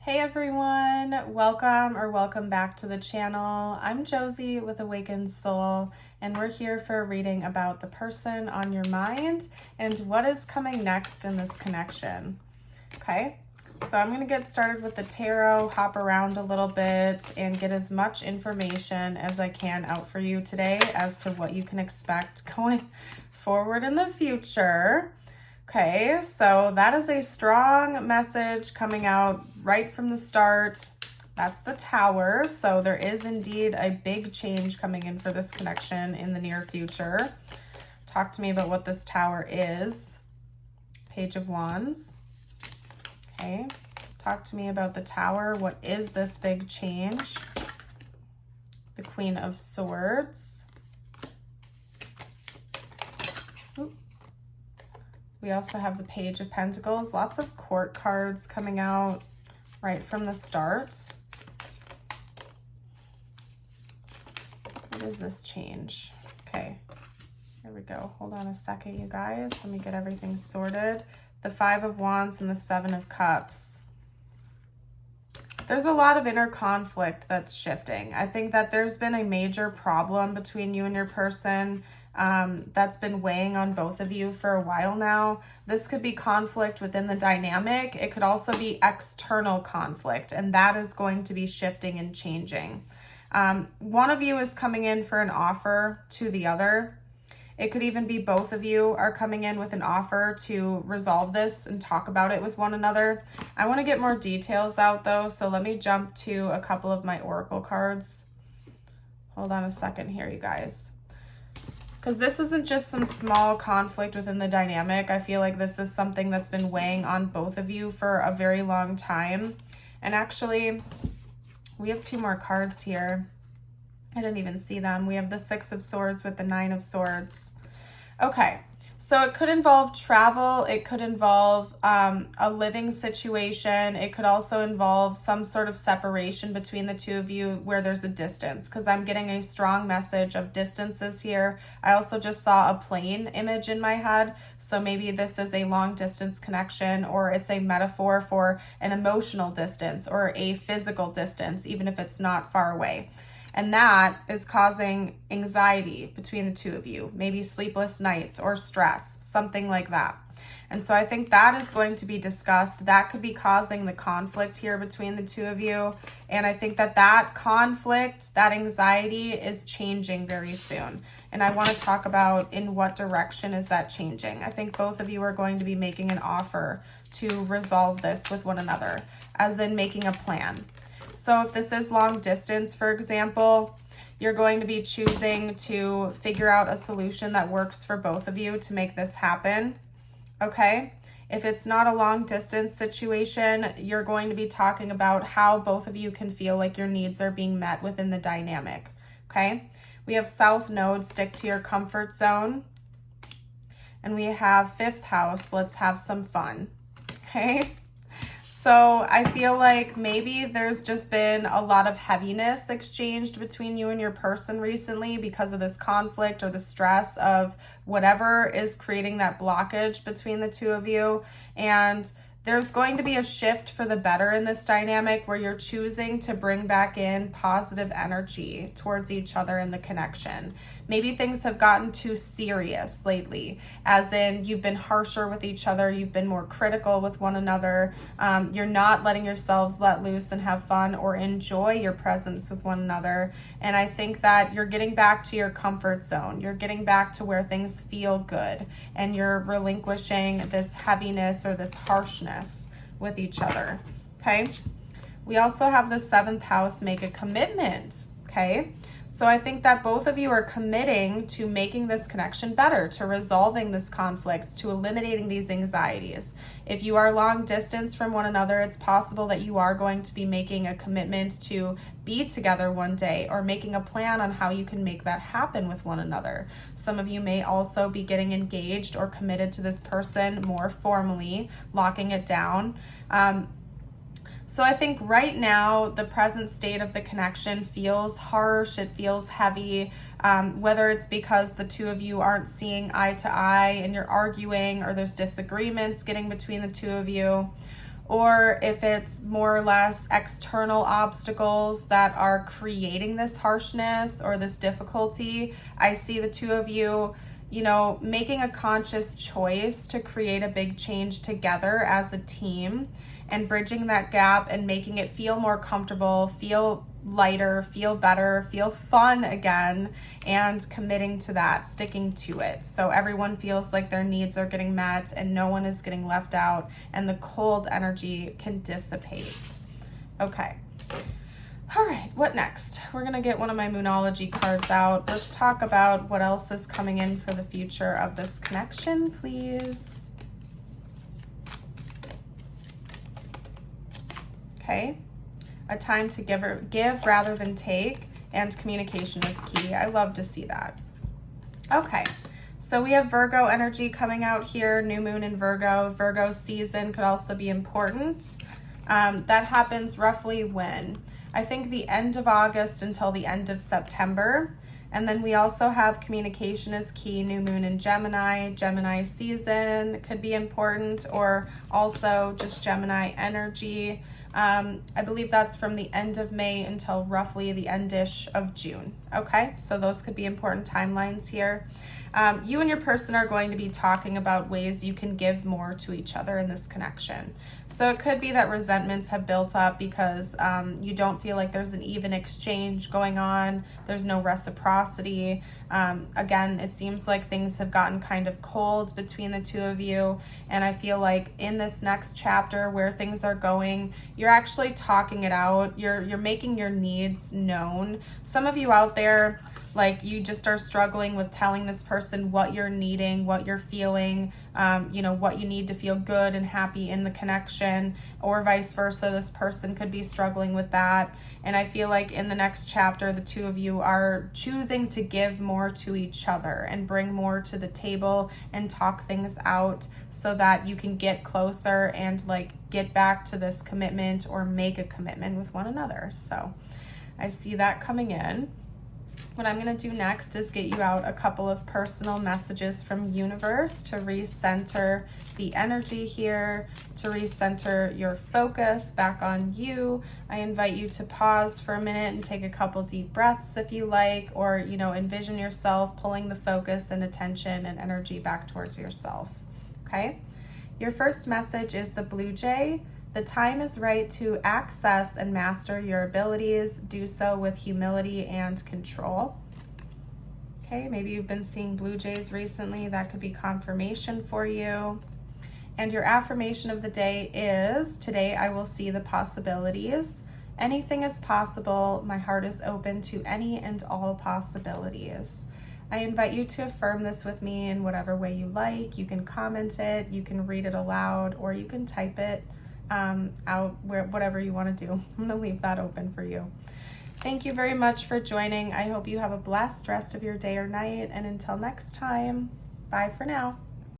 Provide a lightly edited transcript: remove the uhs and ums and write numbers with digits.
Hey everyone, welcome back to the channel. I'm Josie with Awakened Soul, and we're here for a reading about the person on your mind and what is coming next in this connection. Okay, so I'm going to get started with the tarot, hop around a little bit, and get as much information as I can out for you today as to what you can expect going forward in the future. Okay, so that is a strong message coming out right from the start. That's the Tower. So there is indeed a big change coming in for this connection in the near future. Talk to me about what this Tower is. Page of Wands. Okay, talk to me about the Tower. What is this big change? The Queen of Swords. We also have the Page of Pentacles, lots of court cards coming out right from the start. What is this change? Okay, here we go. Hold on a second, you guys. Let me get everything sorted. The Five of Wands and the Seven of Cups. There's a lot of inner conflict that's shifting. I think that there's been a major problem between you and your person that's been weighing on both of you for a while now. This could be conflict within the dynamic. It could also be external conflict, and that is going to be shifting and changing. One of you is coming in for an offer to the other. It could even be both of you are coming in with an offer to resolve this and talk about it with one another. I want to get more details out though, so let me jump to a couple of my oracle cards. Hold on a second here, you guys. Because this isn't just some small conflict within the dynamic. I feel like this is something that's been weighing on both of you for a very long time. And actually, we have two more cards here. I didn't even see them. We have the Six of Swords with the Nine of Swords. Okay, so it could involve travel. It could involve a living situation. It could also involve some sort of separation between the two of you where there's a distance, because I'm getting a strong message of distances here. I also just saw a plane image in my head, so maybe this is a long distance connection, or it's a metaphor for an emotional distance or a physical distance, even if it's not far away. And that is causing anxiety between the two of you, maybe sleepless nights or stress, something like that. And so I think that is going to be discussed. That could be causing the conflict here between the two of you. And I think that that conflict, that anxiety is changing very soon. And I want to talk about in what direction is that changing. I think both of you are going to be making an offer to resolve this with one another, as in making a plan. So if this is long distance, for example, you're going to be choosing to figure out a solution that works for both of you to make this happen, okay? If it's not a long distance situation, you're going to be talking about how both of you can feel like your needs are being met within the dynamic, okay? We have South Node, stick to your comfort zone. And we have Fifth House, let's have some fun, okay? So I feel like maybe there's just been a lot of heaviness exchanged between you and your person recently because of this conflict or the stress of whatever is creating that blockage between the two of you. And there's going to be a shift for the better in this dynamic where you're choosing to bring back in positive energy towards each other in the connection. Maybe things have gotten too serious lately, as in you've been harsher with each other, you've been more critical with one another, you're not letting yourselves let loose and have fun or enjoy your presence with one another. And I think that you're getting back to your comfort zone. You're getting back to where things feel good, and you're relinquishing this heaviness or this harshness with each other, okay? We also have the Seventh House, make a commitment, okay? So I think that both of you are committing to making this connection better, to resolving this conflict, to eliminating these anxieties. If you are long distance from one another, it's possible that you are going to be making a commitment to be together one day, or making a plan on how you can make that happen with one another. Some of you may also be getting engaged or committed to this person more formally, locking it down. So I think right now, the present state of the connection feels harsh, it feels heavy, whether it's because the two of you aren't seeing eye to eye and you're arguing, or there's disagreements getting between the two of you, or if it's more or less external obstacles that are creating this harshness or this difficulty. I see the two of you, you know, making a conscious choice to create a big change together as a team and bridging that gap and making it feel more comfortable, feel lighter, feel better, feel fun again, and committing to that, sticking to it. So everyone feels like their needs are getting met and no one is getting left out and the cold energy can dissipate. Okay. All right, what next? We're gonna get one of my Moonology cards out. Let's talk about what else is coming in for the future of this connection, please. Okay. A time to give rather than take, and communication is key. I love to see that. Okay, so we have Virgo energy coming out here, new moon in Virgo. Virgo season could also be important. That happens roughly when? I think the end of August until the end of September. And then we also have communication is key, new moon in Gemini. Gemini season could be important, or also just Gemini energy. I believe that's from the end of May until roughly the end-ish of June. Okay, so those could be important timelines here. You and your person are going to be talking about ways you can give more to each other in this connection. So it could be that resentments have built up because you don't feel like there's an even exchange going on. There's no reciprocity. Again, it seems like things have gotten kind of cold between the two of you. And I feel like in this next chapter where things are going, you're actually talking it out. You're making your needs known. Some of you out there, like, you just are struggling with telling this person what you're needing, what you're feeling, you know, what you need to feel good and happy in the connection, or vice versa. This person could be struggling with that. And I feel like in the next chapter, the two of you are choosing to give more to each other and bring more to the table and talk things out so that you can get closer and like get back to this commitment or make a commitment with one another. So I see that coming in. What I'm going to do next is get you out a couple of personal messages from universe to recenter the energy here, to recenter your focus back on you. I invite you to pause for a minute and take a couple deep breaths if you like, or, you know, envision yourself pulling the focus and attention and energy back towards yourself. Okay? Your first message is the Blue Jay. The time is right to access and master your abilities. Do so with humility and control. Okay, maybe you've been seeing blue jays recently. That could be confirmation for you. And your affirmation of the day is, today I will see the possibilities. Anything is possible. My heart is open to any and all possibilities. I invite you to affirm this with me in whatever way you like. You can comment it, you can read it aloud, or you can type it out, whatever you want to do. I'm going to leave that open for you. Thank you very much for joining. I hope you have a blessed rest of your day or night. And until next time, bye for now.